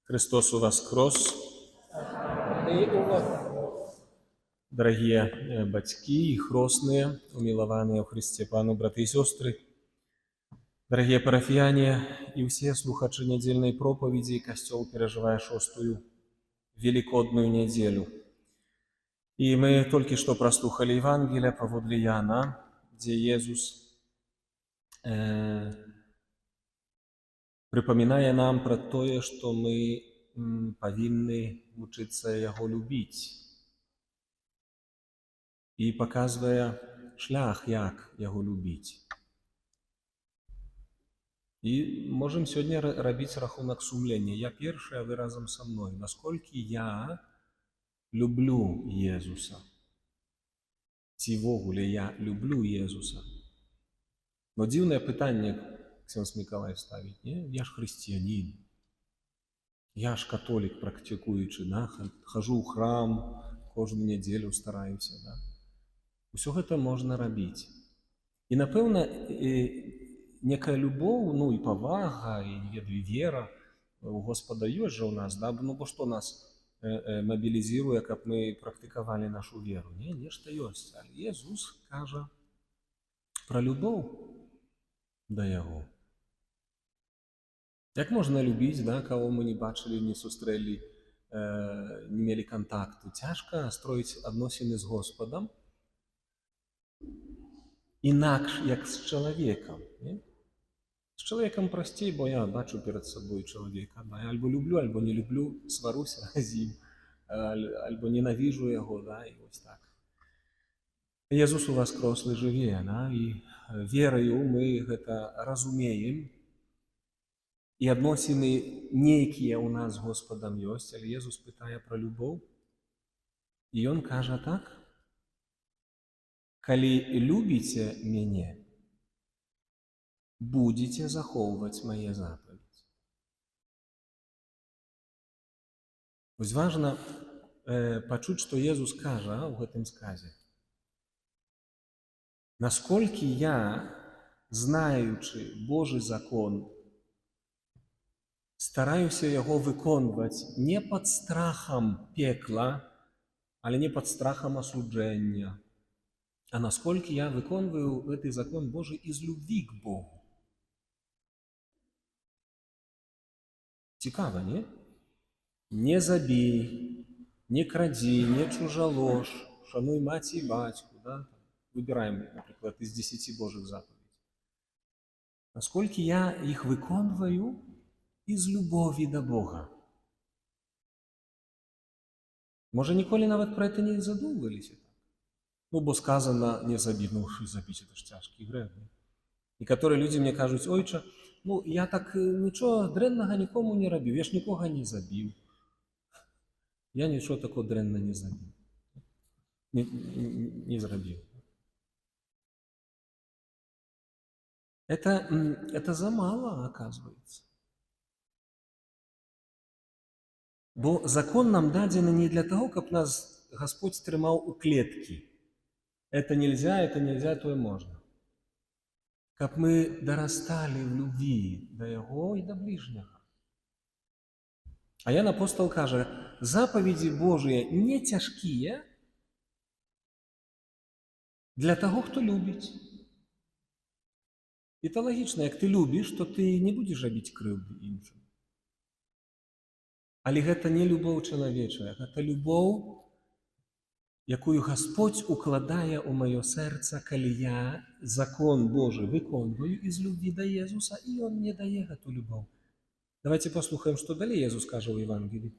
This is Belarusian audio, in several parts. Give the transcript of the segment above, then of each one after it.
Христос воскрес! Дорогие батьки и хрестные, умилованные в Христе Пану, браты и сестры, дорогие парафияне и все слухачи недельной проповеди, Костел переживая шестую Великодную неделю. И мы только что прослухали Евангелие поводле Яна, где Иисус, припоминая нам про то, что мы повинны учиться Его любить, и показывая шлях, як Его любить. И можем сегодня робить рахунок сумления. Я первый, а вы разом со мной. Насколько я люблю Иисуса? Ці вогуле я люблю Иисуса? Но дивное питание Ксенс Миколай ставить. Не? Я ж христианин. Я ж католик практикуючи, да? Хожу в храм, кожну неделю стараюся. Да? Усё гэта можна рабіць. І, напэўна, некая любоў, ну і павага, і, не ведаю, вера у Господа ёсць жа ў нас, да? Ну, бо што нас мабілізіруе, каб мы практыкавалі нашу веру? Не, нешта ёсць. Але Иисус кажа пра любоў да Яго. Як можна любіць, да, каго мы не бачылі, не сустрэлі, не мелі кантакту? Цяжка строіць адносіны з Господам інакш, як з чалавекам. Не? З чалавекам прасцей, бо я бачу перад сабой чалавека. Да? Я альбо люблю, альбо не люблю, сваруся з ім, альбо ненавіжу яго, да? І вось так. Иисус воскрес жыве, да? І вераю мы гэта разумеем, і адносіны нейкія ў нас з Господам ёсць, але Иисус пытае пра любоў, і Ён кажа так: «Калі любіце мяне, будзеце захоўваць мае запаведзі». Вось важна пачуць, што Иисус кажа ў гэтым сказе. Насколькі я, знаючы Божий закон, стараюся яго выконваць не пад страхам пекла, але не пад страхам асуджэння, а насколько я выконваю этот закон Божий из любви к Богу. Цікаво, не? Не забей, не кради, не чужаложь, шануй мать и батьку. Да? Выбираем, например, из 10 Божьих заповедей. Насколько я их выконваю из любови до Бога. Может, ніколи навіть про это не задумывались? Ну, бо сказано, не забить, ну, что забить, это ж тяжкий грех. Некоторые люди мне кажут: ойча, ну, я так ничего дрэннага нікому не робив, я ж нікога не забил. Я ничего такого дрэнна не забил. Не зробив. Это замало, оказывается. Бо закон нам дадзены не для того, каб нас Господь стрымаў у клетки. Это нельзя, то можно. Каб мы дорастали в любви до Его и до ближнего. А Ян апостол кажа: заповеди Божие не тяжкие для того, кто любит. Это логично, як ты любишь, то ты не будешь робить крыўды іншым. Але гэта не любоў чалавечая, гэта любоў, якую Господь укладае ў маё сэрца, калі я закон Божий выконваю из любви до Иисуса, и Он мне дае эту любовь. Давайте послухаем, что далее Иисус кажа ў Евангелии.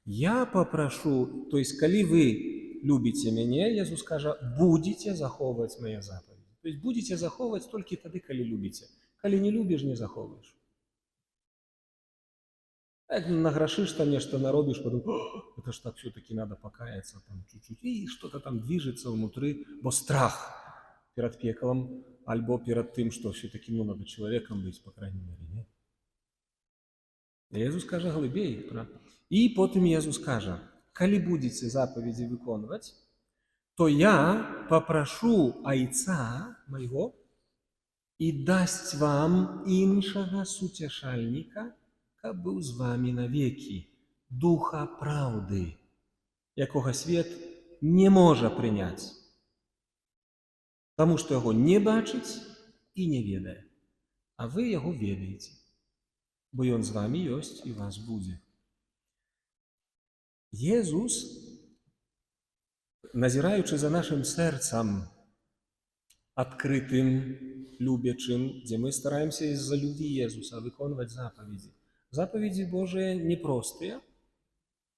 Я попрошу, то есть, калі вы любите меня, Иисус кажа, будете захоўваць мои заповеди. То есть, будете захоўваць только тады, калі любите. Калі не любишь, не захоўваешь. Награшишь там нечто, наробишь, потом, это ж так все-таки надо покаяться там чуть-чуть, и что-то там движется внутри, бо страх перед пеклом, альбо перед тем, что все-таки надо человеком быть, по крайней мере, не? Иисус каже глибей, и потом Иисус каже: «Калі будете заповеди выконывать, то я попрошу Айца моего и дасть вам іншага сутешальника, каб быў з вамі навекі, духа праўды, якога свет не можа прыняць, таму што яго не бачыць і не ведае. А вы яго ведаеце, бо ён з вамі ёсць і вас будзе. Езус, назіраючы за нашым сэрцам адкрытым, любячым, дзе мы стараемся з-за любві Езуса выконваць запаведзі. Запаведзі Божыя непростыя,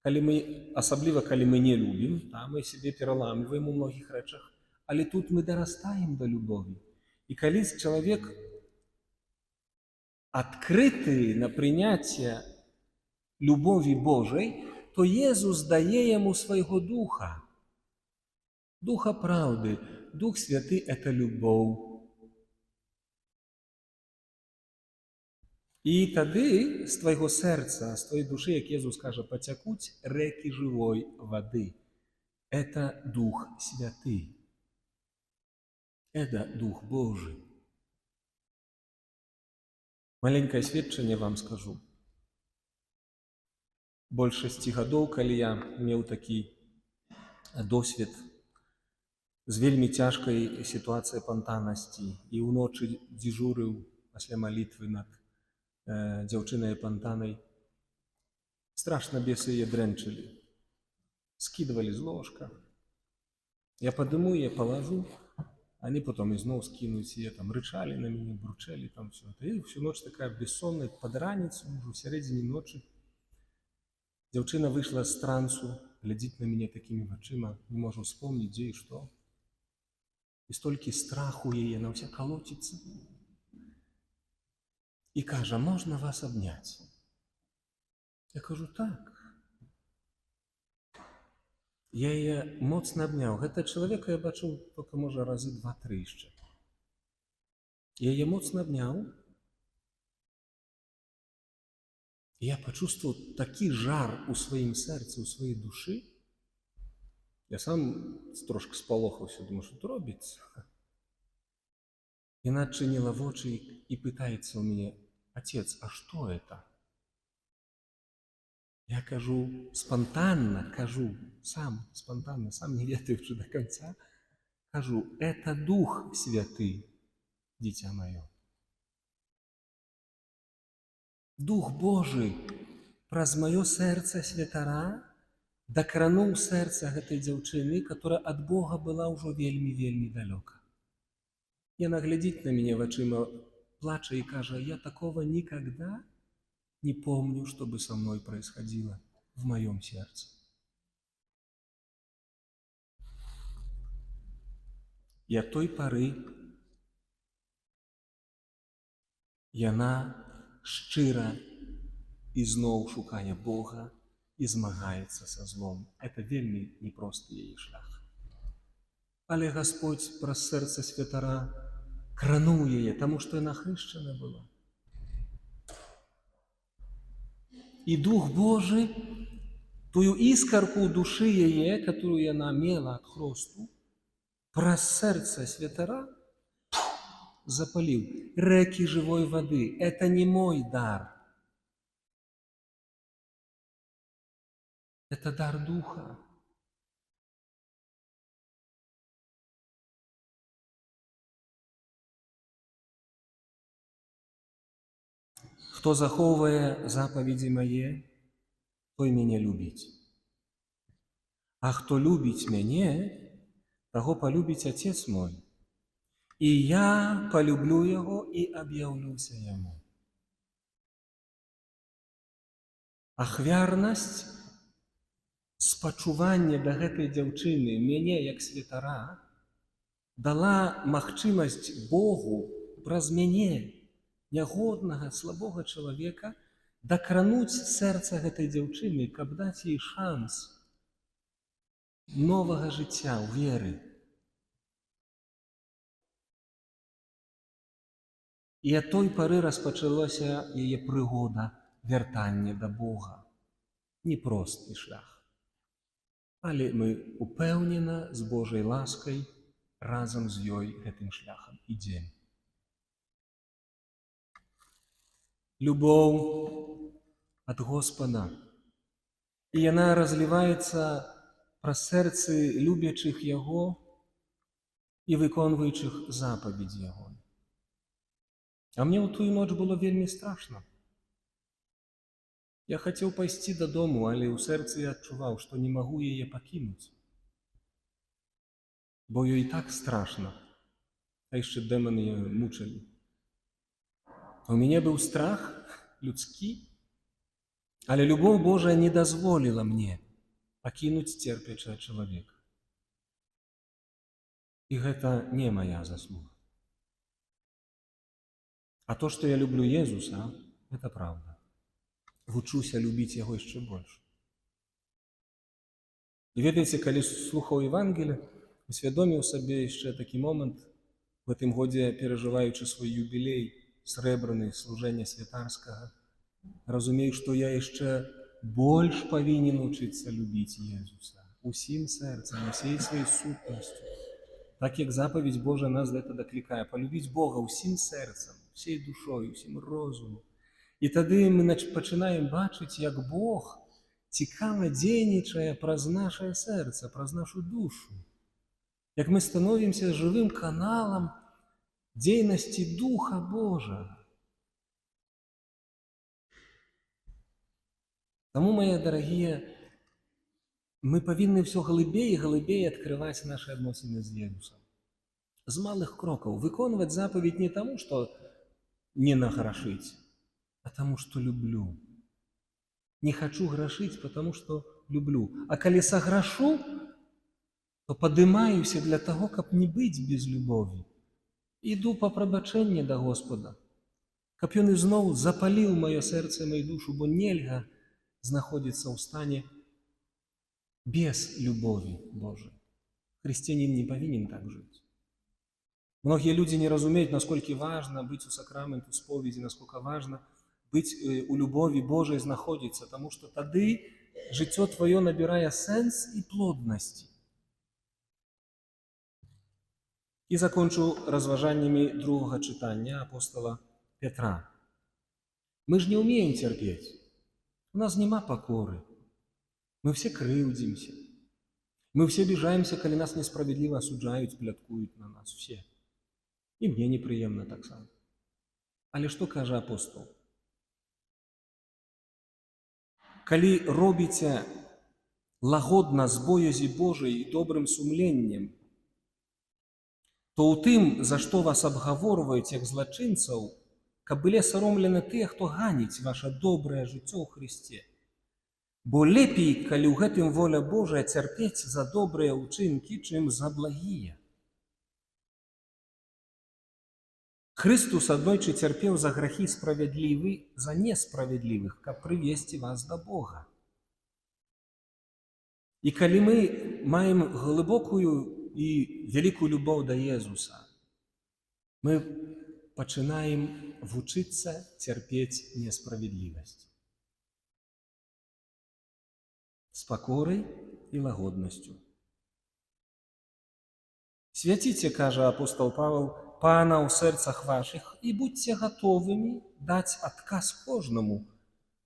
асабліва калі мы не любім, мы сябе пераламліваем у многіх рэчах, але тут мы дарастаем да любові. І калі чалавек адкрыты на прыняцце любові Божай, то Езус дае яму свайго духа. Духа праўды. Дух Святы – это любоў. І тады з твайго сэрца, з твоей душы, як Езус кажа, пацякуць рэкі жывой вады. Это Дух Святы. Это Дух Божий. Маленькае сведчанне вам скажу. Больш 6 гадоў, калі я меў такі досвед з вельмі цяжкай сітуацыяй пантанасці і ўночы дзежурыў пасля малітвы над дзяўчынай пантанай. Страшна бесы яе дрэнчылі. Скидывалі з ложка. Я падыму яе, палажу, они потом изноў скінуць яе, там рычалі на мяне, бручэлі там все. І всю ноч такая бессонная, пад раніцу, ўжо ў сярэдзіне ночы. Дзяўчына выйшла з трансу, глядзіць на мяне такімі вачыма, не можа вспомніць, дзе і што. І столькі страху яе, на ўся калоціцца. І кажа, можна вас абняць? Я кажу, так. Я яе моцна абняў. Гэта чалавека я бачыў толькі, можа, разы 2-3 яшчэ. Я яе моцна абняў. Я пачувствовал такі жар у сваім сэрцы, у сваёй душы. Я сам трошки спалохаўся, думаю, што тут робіцца. Яна адчыніла вочы і пытаецца ў мяне, отец, а что это? Я кажу, спонтанно, сам не ведаючы до конца, кажу, это Дух Святы, дитя мое. Дух Божий праз маё сэрца святара дакрануў сэрца гэтай дзяўчыны, которая ад Бога была ўжо вельмі далёка. Яна глядзіць на мяне вачыма, плача и кажа, я такого никогда не помню, чтобы со мной происходило в моем сердце. И от той поры яна шчыра ізноў шукае Бога и змагаецца со злом. Это вельмі непросты яе шлях. Але Господь праз сэрца святара крануў яе, таму што яна хрышчана была. И Дух Божий тую искорку души яе, которую яна мела от хросту, праз сэрца святара запалил. Реки живой воды. Это не мой дар. Это дар Духа. Хто захоўвае запаведзі мае, той мяне любіць. А хто любіць мяне, таго палюбіць Отец мой. І я полюблю яго і аб'яўлюся яму. Ахвярнасць, спачуванне да гэтай дзяўчыны мяне як святара дала магчымасць Богу праз мяне, нягоднага, слабога чалавека, дакрануць сэрца гэтай дзяўчыны, каб даць ёй шанс новага жыцця ў веры. І ад той пары распачалася яе прыгода вяртання да Бога. Непросты шлях. Але мы упэўнена з Божай ласкай разам з ёй гэтым шляхам ідзем. Любоў ад Господа. І яна разліваецца праз сэрцы любячых Яго і выконваючых запаведзі Яго. А мне ў тую ноч было вельмі страшна. Я хацеў пайсці дадому, але ў сэрцы я адчуваў, што не магу яе пакінуць. Бо ёй так страшна, а яшчэ дэманы яе мучылі. У мяне быў страх людскі, але любоў Божая не дазволіла мне пакінуць церпячага чалавека. І гэта не мая заслуга. А то, што я люблю Езуса, гэта праўда. Вучуся любіць Яго яшчэ больш. І ведаеце, калі слухаў Евангелие, усвядоміў сабе яшчэ такі момант, в гэтым годзе перажываючы свой юбілей срэбраны служэння святарскага, разумею, што я яшчэ больш павінен учыцца любіць Езуса усім сэрцам, усей сваёй сутнасцю. Так як запаведь Божа нас да гэта даклікае, палюбіць Бога ўсім сэрцам, усей душой, усім розумам. І тады мы пачынаем бачыць, як Бог цікава дзейнічае праз нашае сэрца, праз нашу душу. Як мы становімся жывым каналам дзейнасці Духа Божага. Таму, мае дарагія, мы павінны ўсё глыбей і глыбей адкрываць нашы адносіны з Езусам. З малых крокаў. Выконваць запаведь не таму, што не награшыць, а таму, што люблю. Не хачу грашыць, потому што люблю. А калі саграшу, то падымаюся для таго, каб не быць без любові. Іду па прабачэнне да Господа, каб Ён ізноў запаліў маё сэрца і маю душу, бо нельга знаходзіцца ў стане без любові Божай. Хрысціянін не павінен так жыць. Многія людзі не разумеюць, насколькі важна быць у сакраменту споведзі, насколько важна быць у любові Божай знаходзіцца, таму што тады жыццё тваё набірае сэнс і плоднасці. І закончу разважаннямі другога чытання апостола Петра. Мы ж не умеем цярпець. У нас няма пакоры. Мы все крыўдзімся. Мы все обижаемся, калі нас несправедліва асуджаюць, пляткуюць на нас. Все. І мне непрыемна таксама. Але што кажа апостол? Калі робіце лагодна з боязі Божай і добрым сумленнем, то ў тым, за што вас абгаворваюць як злачынцаў, каб былі саромлены тыя, хто ганіць ваша добрае жыццё ў Хрысце. Бо лепей, калі ў гэтым воля Божая цярпець за добрыя ўчынкі, чым за благія. Хрыстус аднойчы цярпеў за грахі справядлівы, за несправядлівых, каб прывесці вас да Бога. І калі мы маем глыбокую і вялікую любоў да Езуса, мы пачынаем вучыцца цярпець несправядлівасць. З пакорай і лагоднасцю. Свяціце, кажа апостол Павел, Пана ў сэрцах вашых і будьце гатовымі даць адказ кожнаму,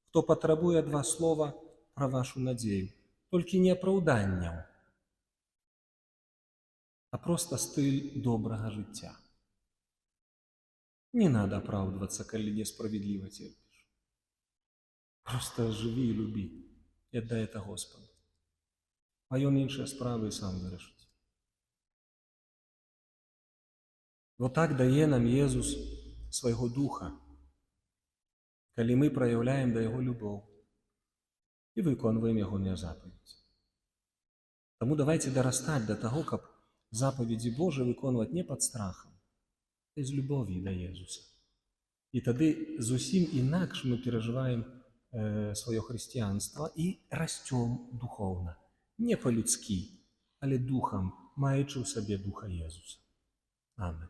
хто патрабуе ад вас слова пра вашу надзею. Толькі не апраўданняў, а проста стыль добрага жыцця. Не надо апраўдвацца, калі несправядліва церпіш. Проста жыві і любі, і аддай это Господу. А Ён іншыя справы сам вырашыць. Вот так дае нам Езус свайго Духа, калі мы праяўляем да Яго любоў і выконваем Ягоныя запаведзі. Таму давайте дарастаць да таго, каб запаведзі Божыя выконваць не пад страхам, а з любові да Езуса. І тады зусім інакш мы перажываем сваё хрысціянства і расцём духоўна. Не па-людскі, але духам, маючы ў сабе Духа Езуса. Амин.